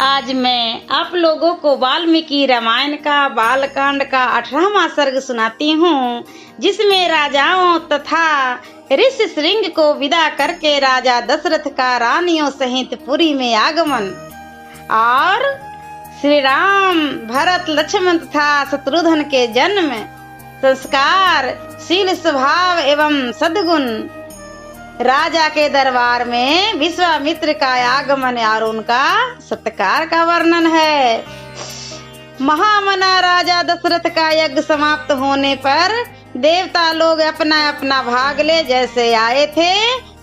आज मैं आप लोगों को वाल्मीकि रामायण का बालकांड का 18वां सर्ग सुनाती हूँ, जिसमें राजाओं तथा ऋषि श्रृंग को विदा करके राजा दशरथ का रानियों सहित पुरी में आगमन और श्री राम, भरत, लक्ष्मण तथा शत्रुघ्न के जन्म, संस्कार, शील, स्वभाव एवं सद्गुण, राजा के दरबार में विश्वामित्र का आगमन और उनका सत्कार का वर्णन है। महामना राजा दशरथ का यज्ञ समाप्त होने पर देवता लोग अपना अपना भाग ले जैसे आए थे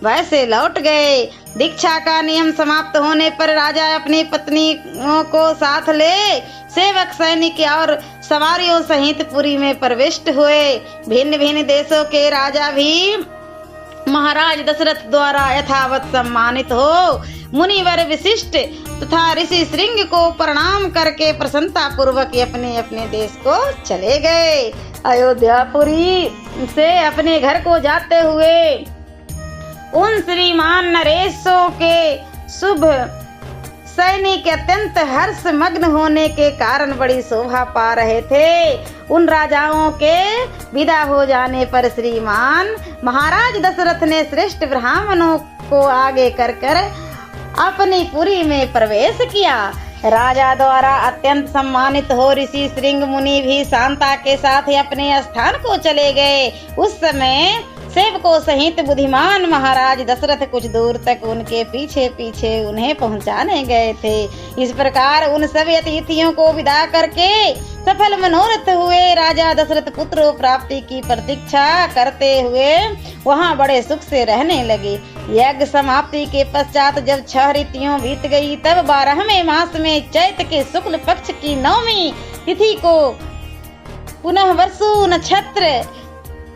वैसे लौट गए। दीक्षा का नियम समाप्त होने पर राजा अपनी पत्नियों को साथ ले सेवक, सैनिक और सवारियों सहित पुरी में प्रविष्ट हुए। भिन्न भिन्न देशों के राजा भी महाराज दशरथ द्वारा यथावत सम्मानित हो मुनिवर वशिष्ठ तथा ऋषि श्रृंग को प्रणाम करके प्रसन्नता पूर्वक अपने अपने देश को चले गए। अयोध्यापुरी से अपने घर को जाते हुए उन श्रीमान नरेशों के शुभ सैनिक अत्यंत हर्ष मग्न होने के कारण बड़ी शोभा पा रहे थे। उन राजाओं के विदा हो जाने पर श्रीमान महाराज दशरथ ने श्रेष्ठ ब्राह्मणों को आगे कर अपनी पुरी में प्रवेश किया। राजा द्वारा अत्यंत सम्मानित हो ऋषि श्रृंग मुनि भी शांता के साथ अपने स्थान को चले गए। उस समय सेवकों सहित बुद्धिमान महाराज दशरथ कुछ दूर तक उनके पीछे पीछे उन्हें पहुंचाने गए थे। इस प्रकार उन सभी अतिथियों को विदा करके सफल मनोरथ हुए। राजा दशरथ पुत्र प्राप्ति की प्रतीक्षा करते हुए वहां बड़े सुख से रहने लगे। यज्ञ समाप्ति के पश्चात जब 6 ऋतुएं बीत गई, तब 12वें मास में चैत के शुक्ल पक्ष की 9वीं तिथि को पुनः वर्षु नक्षत्र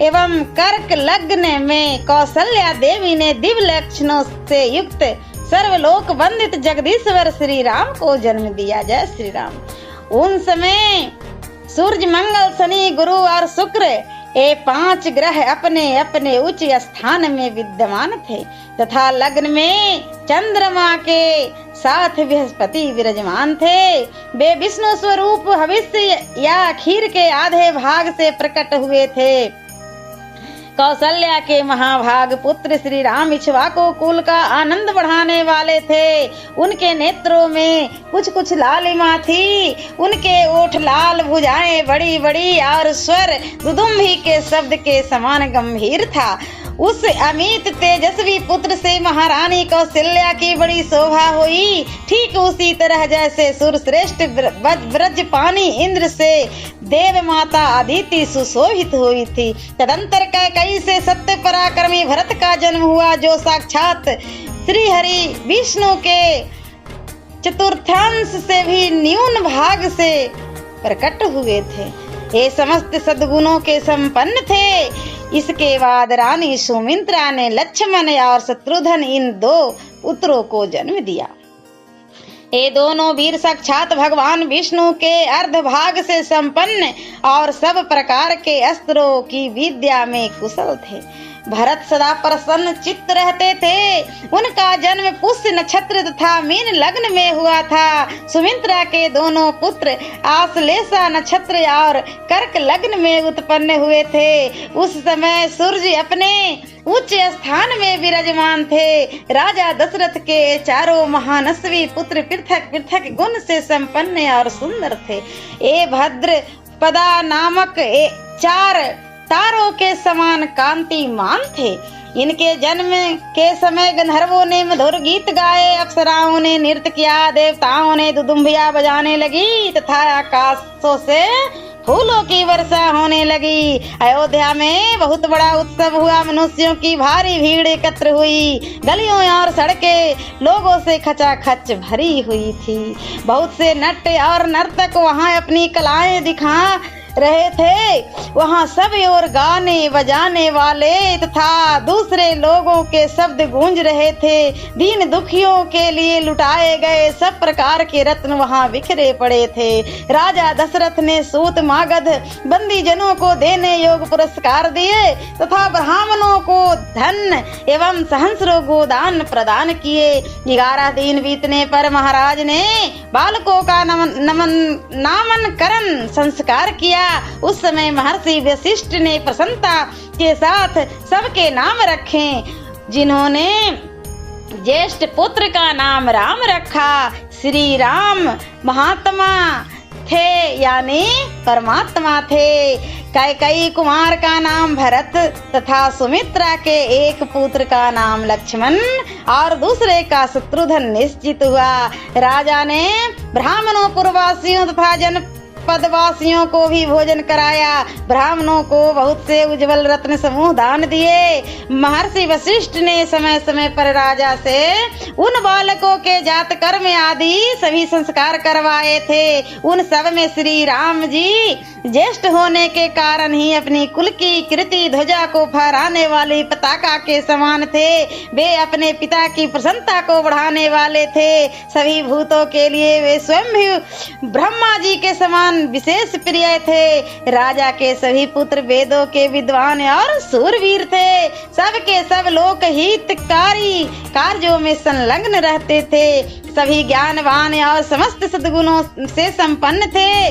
एवं कर्क लग्न में कौशल्या देवी ने दिव्य लक्षणों से युक्त सर्वलोक वंदित जगदीश्वर श्री राम को जन्म दिया। जय श्री राम। उन समय सूर्य, मंगल, शनि, गुरु और शुक्र ये 5 ग्रह अपने अपने उच्च स्थान में विद्यमान थे तथा लग्न में चंद्रमा के साथ बृहस्पति विराजमान थे। वे विष्णु स्वरूप भविष्य या खीर के आधे भाग से प्रकट हुए थे। कौशल्या के महाभाग पुत्र श्री राम इक्ष्वाकु कुल का आनंद बढ़ाने वाले थे। उनके नेत्रों में कुछ कुछ लालिमा थी। उनके ओठ लाल, भुजाएं बड़ी बड़ी और स्वर दुदुम्भी के शब्द के समान गंभीर था। उस अमित तेजस्वी पुत्र से महारानी कौशल्या की बड़ी शोभा हुई, ठीक उसी तरह जैसे सूर्यश्रेष्ठ ब्रजपानी इंद्र से देव माता अदिति सुशोभित हुई थी। तदंतर कैकेयी से सत्य पराक्रमी भरत का जन्म हुआ, जो साक्षात श्री हरि विष्णु के चतुर्थांश से भी न्यून भाग से प्रकट हुए थे। ये समस्त सद्गुणों के संपन्न थे। इसके बाद रानी सुमित्रा ने लक्ष्मण और शत्रुघ्न इन 2 पुत्रों को जन्म दिया। ये दोनों वीर साक्षात भगवान विष्णु के अर्ध भाग से संपन्न और सब प्रकार के अस्त्रों की विद्या में कुशल थे। भरत सदा प्रसन्न चित्त रहते थे। उनका जन्म पुष्य नक्षत्र तथा मीन लग्न में हुआ था। सुमित्रा के दोनों पुत्र आश्लेषा नक्षत्र और कर्क लग्न में उत्पन्न हुए थे। उस समय सूर्य अपने उच्च स्थान में विराजमान थे। राजा दशरथ के चारों महानस्वी पुत्र पृथक पृथक गुण से संपन्न और सुंदर थे। ये भद्र पदा नामक 4 तारों के समान कांतिमान थे। इनके जन्म के समय गंधर्वों ने मधुर गीत गाए, अप्सराओं ने नृत्य किया, देवताओं ने दुदुम्बियां बजाने लगी तथा आकाशों से फूलों की वर्षा होने लगी। अयोध्या में बहुत बड़ा उत्सव हुआ। मनुष्यों की भारी भीड़ एकत्र हुई। गलियों और सड़कें लोगों से खचाखच भरी हुई थी। बहुत से नट और नर्तक वहां अपनी कलाएं दिखा रहे थे। वहां सब और गाने बजाने वाले तथा दूसरे में लोगों के शब्द गूंज रहे थे। दीन दुखियों के लिए लुटाए गए सब प्रकार के रत्न वहां बिखरे पड़े थे। राजा दशरथ ने सूत मागध बंदी जनों को देने योग पुरस्कार दिए तथा ब्राह्मणों को धन एवं सहस्रों गोदान प्रदान किए। 11 दिन बीतने पर महाराज ने बालकों का नामकरण संस्कार किया। उस समय महर्षि वशिष्ठ ने प्रसन्नता के साथ सबके नाम रखे। जिन्होंने ज्येष्ठ पुत्र का नाम राम रखा। श्री राम महात्मा थे यानी परमात्मा थे। कैकेयी कुमार का नाम भरत तथा सुमित्रा के एक पुत्र का नाम लक्ष्मण और दूसरे का शत्रुघ्न निश्चित हुआ। राजा ने ब्राह्मणों पुरवासियों तथा जनपदवासियों को भी भोजन कराया। ब्राह्मणों को बहुत से उज्जवल रत्न समूह दान दिए। महर्षि वशिष्ठ ने समय समय पर राजा से उन बालकों के जात कर्म आदि सभी संस्कार करवाए थे। उन सब में श्री राम जी ज्येष्ठ होने के कारण ही अपनी कुल की कीर्ति ध्वजा को फहराने वाली पताका के समान थे। वे अपने पिता की प्रसन्नता को बढ़ाने वाले थे। सभी भूतों के लिए वे स्वयं भी ब्रह्मा जी के समान विशेष प्रिय थे। राजा के सभी पुत्र वेदों के विद्वान और सूरवीर थे। सब के सब लोक हितकारी कार्यों में संलग्न रहते थे। सभी ज्ञानवान और समस्त सद्गुणों से संपन्न थे।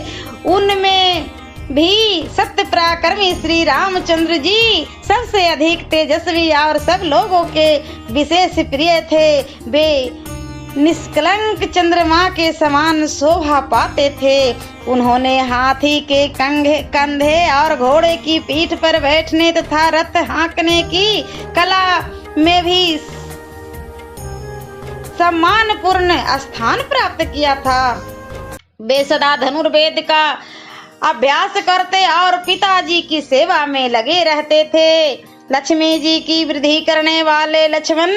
उनमें भी सत्य पराक्रमी श्री रामचंद्र जी सबसे अधिक तेजस्वी और सब लोगों के विशेष प्रिय थे। वे निष्कलंक चंद्रमा के समान शोभा पाते थे। उन्होंने हाथी के कंधे और घोड़े की पीठ पर बैठने तथा रथ हाँकने की कला में भी सम्मानपूर्ण स्थान प्राप्त किया था। वे सदा धनुर्वेद का अभ्यास करते और पिताजी की सेवा में लगे रहते थे। लक्ष्मी जी की वृद्धि करने वाले लक्ष्मण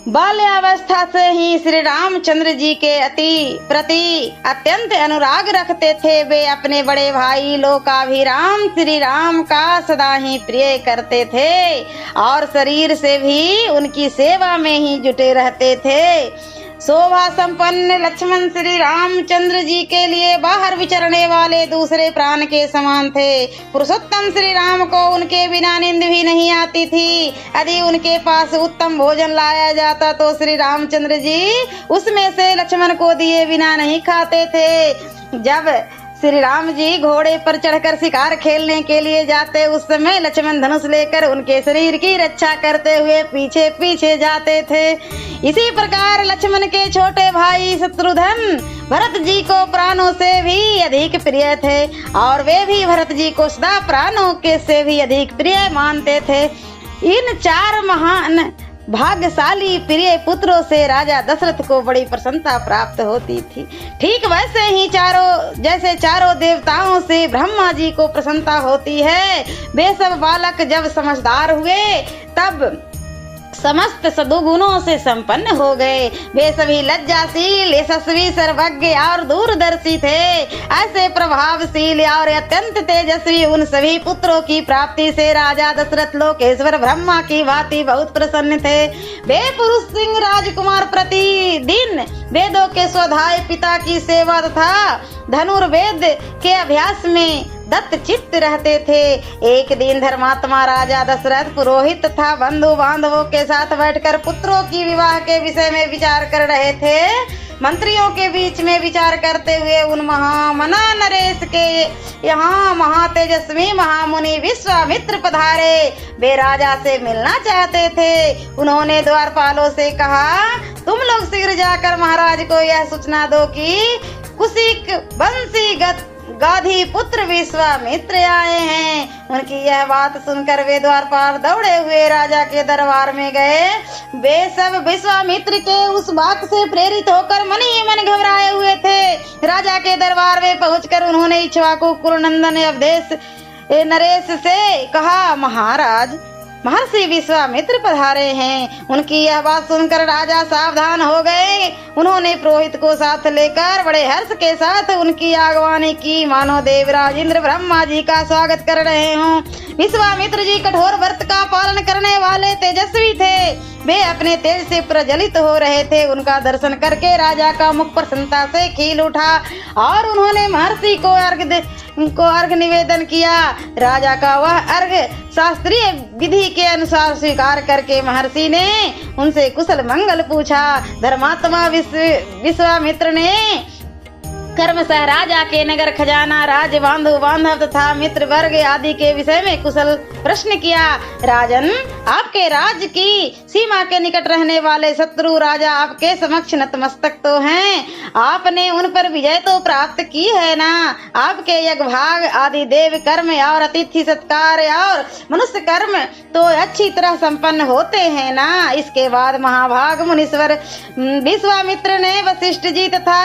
बाल्यावस्था से ही श्री रामचंद्र जी के प्रति अत्यंत अनुराग रखते थे। वे अपने बड़े भाई लोकाभिराम श्री राम का सदा ही प्रिय करते थे और शरीर से भी उनकी सेवा में ही जुटे रहते थे। शोभा संपन्न लक्ष्मण श्री रामचंद्र जी के लिए बाहर विचरने वाले दूसरे प्राण के समान थे। पुरुषोत्तम श्री राम को उनके बिना नींद भी नहीं आती थी। यदि उनके पास उत्तम भोजन लाया जाता तो श्री रामचंद्र जी उसमें से लक्ष्मण को दिए बिना नहीं खाते थे। जब श्री राम जी घोड़े पर चढ़कर शिकार खेलने के लिए जाते उस समय लक्ष्मण धनुष लेकर उनके शरीर की रक्षा करते हुए पीछे पीछे जाते थे। इसी प्रकार लक्ष्मण के छोटे भाई शत्रुघ्न भरत जी को प्राणों से भी अधिक प्रिय थे और वे भी भरत जी को सदा प्राणों के से भी अधिक प्रिय मानते थे। इन 4 महान भाग्यशाली प्रिय पुत्रों से राजा दशरथ को बड़ी प्रसन्नता प्राप्त होती थी। ठीक वैसे ही जैसे चारों देवताओं से ब्रह्मा जी को प्रसन्नता होती है। वे सब बालक जब समझदार हुए तब समस्त सदुगुणों से संपन्न हो गए। वे सभी लज्जाशील, यशस्वी, सर्वज्ञ और दूरदर्शी थे। ऐसे प्रभावशील और अत्यंत तेजस्वी उन सभी पुत्रों की प्राप्ति से राजा दशरथ लोकेश्वर ब्रह्मा की भांति बहुत प्रसन्न थे। वे पुरुष सिंह राजकुमार प्रतिदिन वेदों के स्वाध्याय, पिता की सेवा तथा धनुर्वेद के अभ्यास में दत्त चित्त रहते थे। एक दिन धर्मात्मा राजा दशरथ पुरोहित तथा बंधु बांधवों के साथ बैठकर पुत्रों की विवाह के विषय में विचार कर रहे थे। मंत्रियों के बीच में विचार करते हुए उन महामना नरेश के यहाँ महातेजस्वी महामुनि विश्वामित्र पधारे। वे राजा से मिलना चाहते थे। उन्होंने द्वारपालों से कहा, तुम लोग शीघ्र जाकर महाराज को यह सूचना दो कि कुशिक वंशीगत गाधी पुत्र विश्वामित्र आए हैं। उनकी यह बात सुनकर वे द्वारपाल दौड़े हुए राजा के दरबार में गए। वे सब विश्वामित्र के उस बात से प्रेरित होकर मन ही मन घबराए हुए थे। राजा के दरबार में पहुंचकर उन्होंने इक्ष्वाकु कुरुनंदन अवधेश नरेश से कहा, महाराज महर्षि विश्वामित्र पधारे हैं। उनकी यह बात सुनकर राजा सावधान हो गए। उन्होंने पुरोहित को साथ लेकर बड़े हर्ष के साथ उनकी आगवानी की, मानो देवराज इंद्र ब्रह्मा जी का स्वागत कर रहे हों। विश्वामित्र जी कठोर व्रत का पालन करने वाले तेजस्वी थे। वे अपने तेज से प्रज्वलित हो रहे थे। उनका दर्शन करके राजा का मुख प्रसन्नता से खिल उठा और उन्होंने महर्षि को अर्घ निवेदन किया। राजा का वह अर्घ शास्त्रीय विधि के अनुसार स्वीकार करके महर्षि ने उनसे कुशल मंगल पूछा। धर्मात्मा विश्वामित्र ने कर्मशः राजा के नगर खजाना, राज बांधव तथा मित्र वर्ग आदि के विषय में कुशल प्रश्न किया। राजन, आपके राज्य की सीमा के निकट रहने वाले शत्रु राजा आपके समक्ष नतमस्तक तो हैं। आपने उन पर विजय तो प्राप्त की है ना। आपके यज्ञ भाग आदि देव कर्म और अतिथि सत्कार और मनुष्य कर्म तो अच्छी तरह संपन्न होते हैं ना। इसके बाद महाभाग मुनीश्वर विश्वामित्र ने वशिष्ठ जी तथा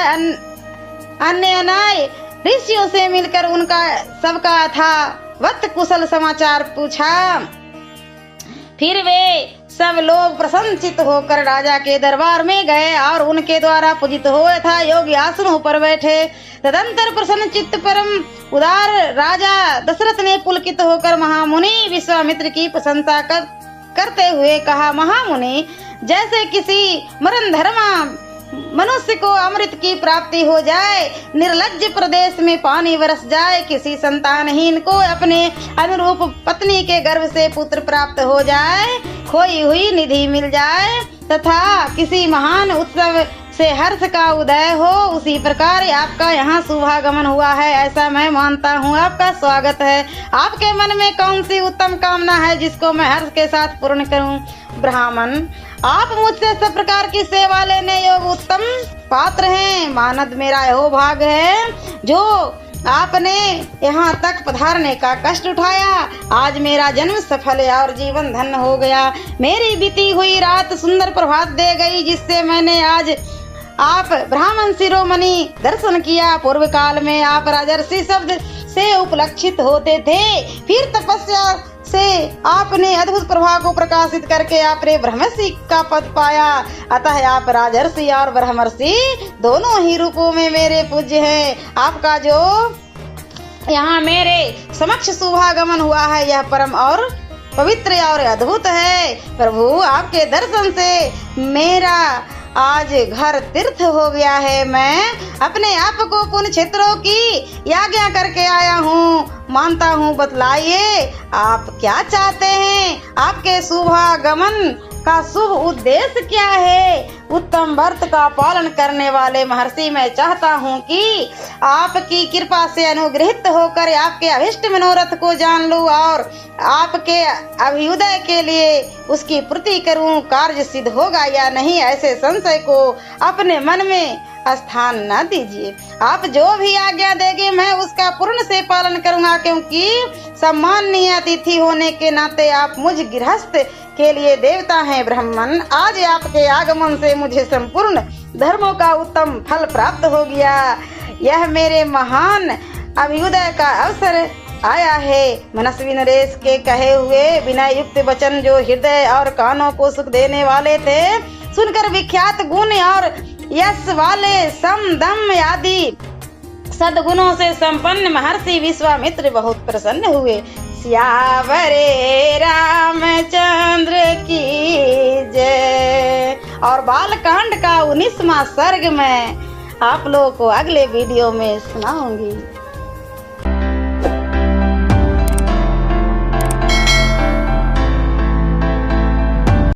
अन्य अनाय ऋषियों से मिलकर उनका सबका यथावत कुशल समाचार पूछा। फिर वे सब लोग प्रसन्नचित होकर राजा के दरबार में गए और उनके द्वारा पूजित हुए था योग्य आसनों पर बैठे। तदंतर प्रसन्नचित्त परम उदार राजा दशरथ ने पुलकित होकर महामुनि विश्वामित्र की प्रशंसा करते हुए कहा, महामुनि, जैसे किसी मरण धर्मा मनुष्य को अमृत की प्राप्ति हो जाए, निर्लज्ज प्रदेश में पानी बरस जाए, किसी संतानहीन को अपने अनुरूप पत्नी के गर्भ से पुत्र प्राप्त हो जाए, खोई हुई निधि मिल जाए तथा किसी महान उत्सव से हर्ष का उदय हो, उसी प्रकार आपका यहाँ शुभागमन हुआ है, ऐसा मैं मानता हूँ। आपका स्वागत है। आपके मन में कौन सी उत्तम कामना है जिसको मैं हर्ष के साथ पूर्ण करूँ? ब्राह्मण, आप मुझसे सब प्रकार की सेवा लेने योग्य उत्तम पात्र हैं। मानद मेरा यहो भाग है जो आपने यहाँ तक पधारने का कष्ट उठाया। आज मेरा जन्म सफल और जीवन धन्य हो गया। मेरी बीती हुई रात सुंदर प्रभात दे गई, जिससे मैंने आज आप ब्राह्मण शिरोमणि दर्शन किया। पूर्व काल में आप राजर्षि शब्द से उपलक्षित होते थे, फिर तपस्या से आपने अद्भुत प्रभाव को प्रकाशित करके आपने ब्रह्मर्षि का पद पाया। अतः आप राजर्षि और ब्रह्मर्षि दोनों ही रूपों में मेरे पूज्य हैं। आपका जो यहाँ मेरे समक्ष शुभागमन हुआ है यह परम और पवित्र और अद्भुत है। प्रभु, आपके दर्शन से मेरा आज घर तीर्थ हो गया है। मैं अपने आप को पुण्य क्षेत्रों की याज्ञा करके आया हूँ, मानता हूँ। बतलाइए, आप क्या चाहते हैं? आपके शुभागमन का शुभ उद्देश्य क्या है? उत्तम व्रत का पालन करने वाले महर्षि, मैं चाहता हूँ कि आपकी कृपा से अनुग्रहित होकर आपके अभिष्ट मनोरथ को जान लूँ और आपके अभ्युदय के लिए उसकी पूर्ति करूँ। कार्य सिद्ध होगा या नहीं, ऐसे संशय को अपने मन में स्थान न दीजिए। आप जो भी आज्ञा देंगे मैं उसका पूर्ण से पालन करूँगा, क्योंकि सम्माननीय अतिथि होने के नाते आप मुझ गृहस्थ के लिए देवता हैं। ब्राह्मण, आज आपके आगमन से मुझे संपूर्ण धर्मों का उत्तम फल प्राप्त हो गया। यह मेरे महान अभ्युदय का अवसर आया है। मनस्वी नरेश के कहे हुए विनय युक्त वचन जो हृदय और कानों को सुख देने वाले थे, सुनकर विख्यात गुण और यश वाले सम दम आदि सद्गुणों से संपन्न महर्षि विश्वामित्र बहुत प्रसन्न हुए। सियावरे रामचंद्र की जय। और बालकांड का 19वां सर्ग मैं आप लोगों को अगले वीडियो में सुनाऊंगी।